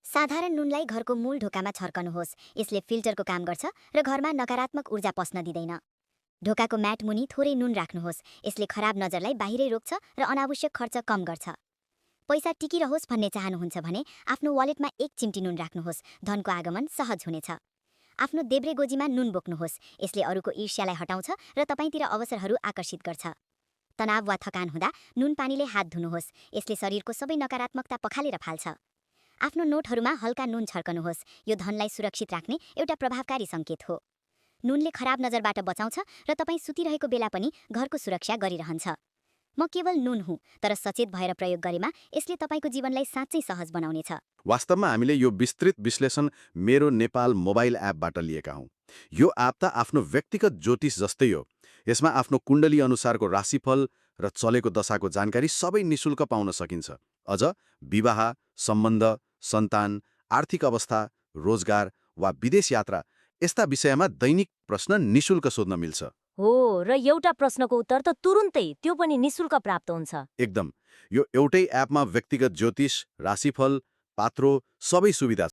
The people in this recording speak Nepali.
साधारण नुनलाई घरको मूल ढोकामा छर्कनुहोस्। यसले फिल्टरको काम गर्छ र घरमा नकारात्मक ऊर्जा पस्न दिँदैन। ढोकाको म्याट मुनि थोरै नुन राख्नुहोस्। यसले खराब नजरलाई बाहिरै रोक्छ र अनावश्यक खर्च कम गर्छ। पैसा टिकिरहोस् भन्ने चाहनुहुन्छ भने आफ्नो वालेटमा एक चिम्टी नुन राख्नुहोस्। धनको आगमन सहज हुनेछ। आफ्नो देब्रे गोजीमा नुन बोक्नुहोस्। यसले अरूको ईर्ष्यालाई हटाउँछ र तपाईँतिर अवसरहरू आकर्षित गर्छ। तनाव वा थकान हुँदा नुन पानीले हात धुनुहोस्। यसले शरीरको सबै नकारात्मकता पखालेर फाल्छ। आफ्नो नोटहरूमा हल्का नुन छर्कनुहोस्। यो धनलाई सुरक्षित राख्ने एउटा प्रभावकारी सङ्केत हो। नुनले खराब नजरबाट बचाउँछ र तपाईँ सुतिरहेको बेला पनि घरको सुरक्षा गरिरहन्छ। म केवल नुन हुँ, तर सचेत भएर प्रयोग गरेमा यसले तपाईँको जीवनलाई साँच्चै सहज बनाउनेछ। वास्तवमा हामीले यो विस्तृत विश्लेषण मेरो नेपाल मोबाइल एपबाट लिएका हौँ। यो एप त आफ्नो व्यक्तिगत ज्योतिष जस्तै हो। यसमा आफ्नो कुण्डली अनुसारको राशिफल र चलेको दशाको जानकारी सबै निशुल्क पाउन सकिन्छ। अझ विवाह, सम्बन्ध, सन्तान, आर्थिक अवस्था, रोजगार वा विदेश यात्रा यस्ता विषयमा दैनिक प्रश्न निशुल्क सोध्न मिल्छ। हो, र एउटा प्रश्नको उत्तर त तुरुन्तै, त्यो पनि निशुल्क प्राप्त हुन्छ। एकदम। यो एउटै एपमा व्यक्तिगत ज्योतिष, राशिफल, पात्रो सबै सुविधा